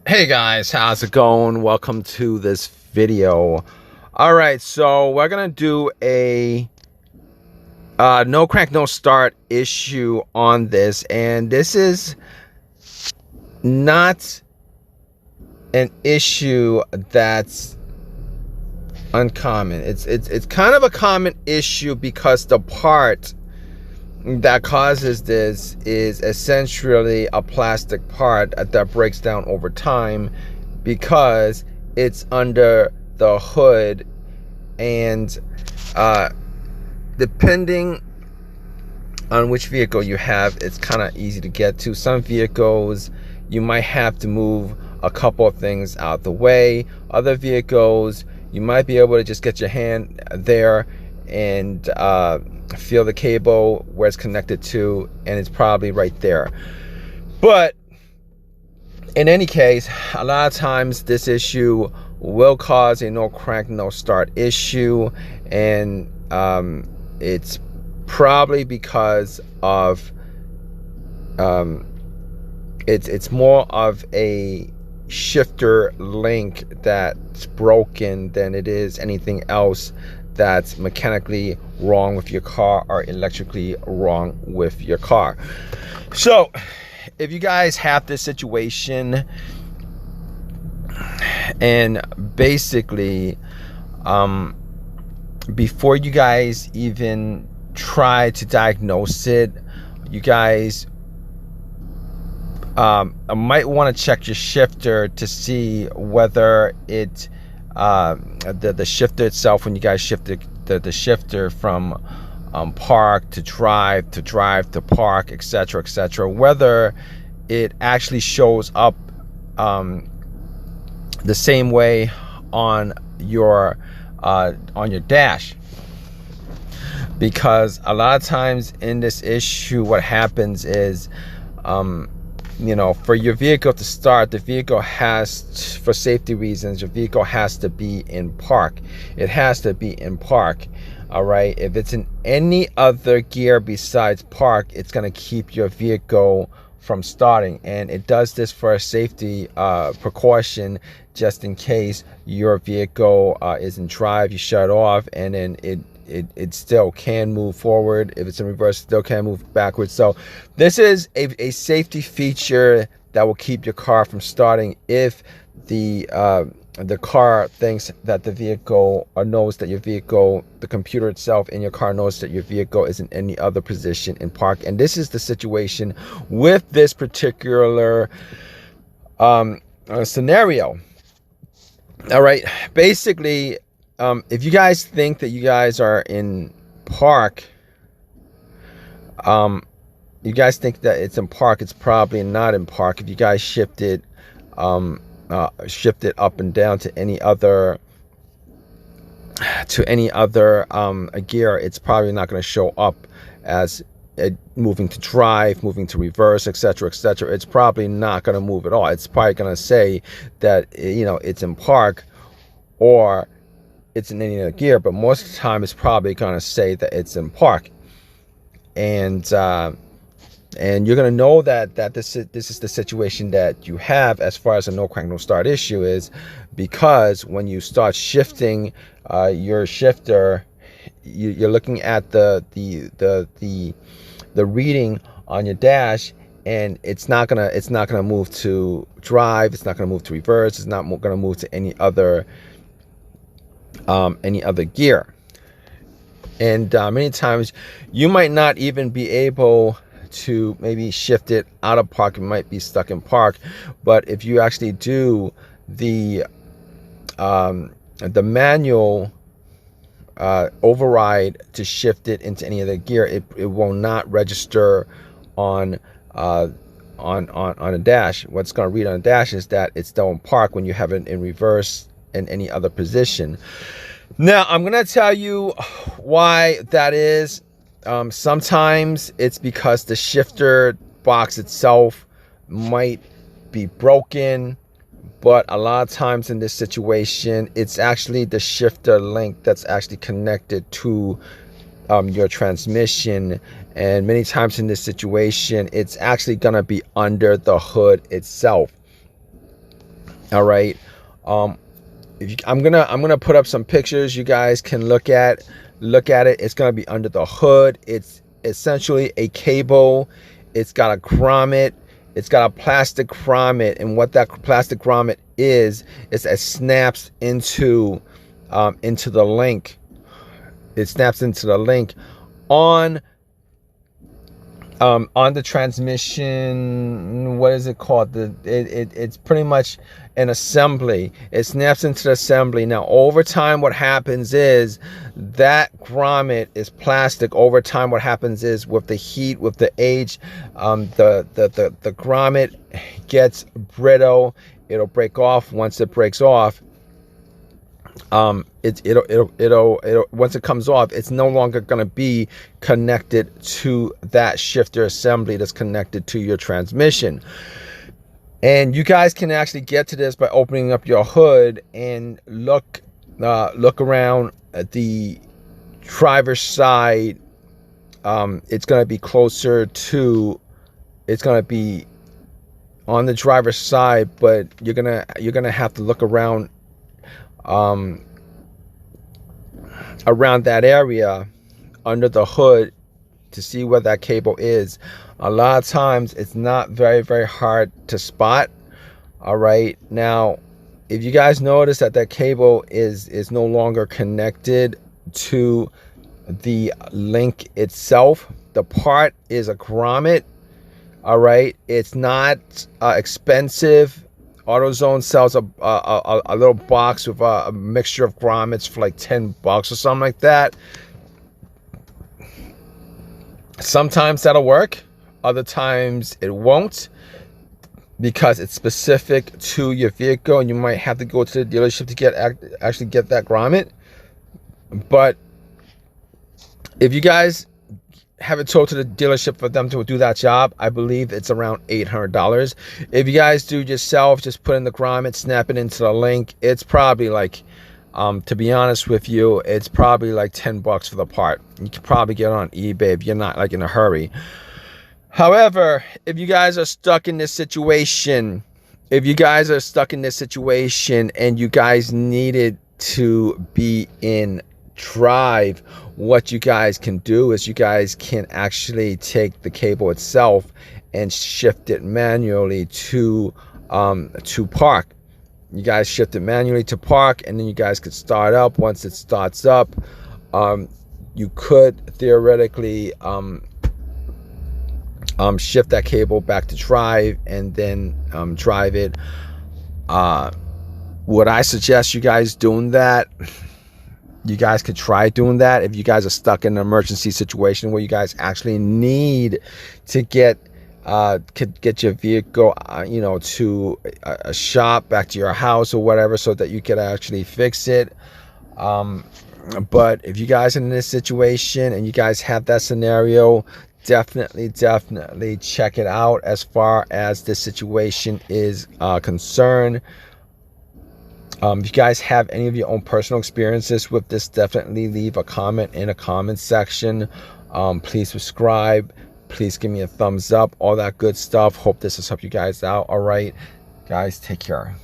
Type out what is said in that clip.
Hey guys, how's it going? Welcome to this video. All right, so we're gonna do a no crank no start issue on this, and this is not an issue that's uncommon. It's kind of a common issue because the part that causes this is essentially a plastic part that breaks down over time because it's under the hood, and depending on which vehicle you have, it's kind of easy to get to. Some vehicles you might have to move a couple of things out the way. Other vehicles you might be able to just get your hand there and feel the cable where it's connected to, and it's probably right there. But in any case, a lot of times this issue will cause a no crank no start issue, and it's probably because of it's more of a shifter link that's broken than it is anything else that's mechanically wrong with your car or electrically wrong with your car. So if you guys have this situation, and basically before you guys even try to diagnose it, you guys might want to check your shifter to see whether it the shifter itself, when you guys shift the shifter from park to drive to park, etc., whether it actually shows up the same way on your dash. Because a lot of times in this issue, what happens is for your vehicle to start, the vehicle has, for safety reasons, your vehicle has to be in park. It has to be in park. All right. If it's in any other gear besides park, it's going to keep your vehicle from starting. And it does this for a safety precaution, just in case your vehicle is in drive, you shut off, and then it still can move forward. If it's in reverse, it still can move backwards. So this is a safety feature that will keep your car from starting if the car thinks that the vehicle, or knows that your vehicle, the computer itself in your car knows that your vehicle is in any other position in park. And this is the situation with this particular scenario. All right, basically, if you guys think that you guys are in park, you guys think that it's in park, it's probably not in park. If you guys shift it up and down to any other gear, it's probably not going to show up as moving to drive, moving to reverse, etc. It's probably not going to move at all. It's probably going to say that it's in park or it's in any other gear, but most of the time it's probably going to say that it's in park. And you're going to know that this is the situation that you have as far as a no crank no start issue is, because when you start shifting your shifter, you're looking at the reading on your dash, and it's not gonna move to drive, it's not gonna move to reverse, it's not gonna move to any other gear. And many times you might not even be able to maybe shift it out of park. It might be stuck in park. But if you actually do the manual override to shift it into any other gear, it will not register on a dash. What's going to read on a dash is that it's still in park when you have it in reverse in any other position. Now I'm going to tell you why that is. Sometimes it's because the shifter box itself might be broken, but a lot of times in this situation, it's actually the shifter link that's actually connected to your transmission. And many times in this situation, it's actually going to be under the hood itself. All right. I'm gonna put up some pictures you guys can look at it. It's gonna be under the hood. It's essentially a cable. It's got a grommet. It's got a plastic grommet, and what that plastic grommet is it snaps into the link. It snaps into the link on the transmission. What is it called? It's pretty much an assembly. It snaps into the assembly. Now over time what happens is that grommet is plastic. Over time what happens is with the heat, with the age, the grommet gets brittle. It'll break off. Once it breaks off, it'll once it comes off, it's no longer going to be connected to that shifter assembly that's connected to your transmission. And you guys can actually get to this by opening up your hood and look around at the driver's side. It's going to be closer to, it's going to be on the driver's side, but you're gonna have to look around around that area under the hood to see where that cable is. A lot of times it's not very hard to spot. All right, now if you guys notice that cable is no longer connected to the link itself, the part is a grommet. All right, it's not expensive. AutoZone sells a little box with a mixture of grommets for like $10 or something like that. Sometimes that'll work, other times it won't, because it's specific to your vehicle, and you might have to go to the dealership to actually get that grommet. But if you guys have it towed to the dealership for them to do that job, I believe it's around $800. If you guys do yourself, just put in the grommet, snap it into the link, it's probably like, to be honest with you, it's probably like $10 for the part. You can probably get it on eBay if you're not like in a hurry. However, if you guys are stuck in this situation, and you guys needed to be in drive, what you guys can do is you guys can actually take the cable itself and shift it manually to park. You guys shift it manually to park, and then you guys could start up. Once it starts up, you could theoretically shift that cable back to drive and then drive it. Would I suggest you guys doing that? You guys could try doing that if you guys are stuck in an emergency situation where you guys actually need to get your vehicle to a shop, back to your house or whatever, so that you can actually fix it. But if you guys are in this situation and you guys have that scenario, definitely check it out as far as this situation is concerned. If you guys have any of your own personal experiences with this, definitely leave a comment in the comment section. Please subscribe. Please give me a thumbs up. All that good stuff. Hope this has helped you guys out. All right, guys, take care.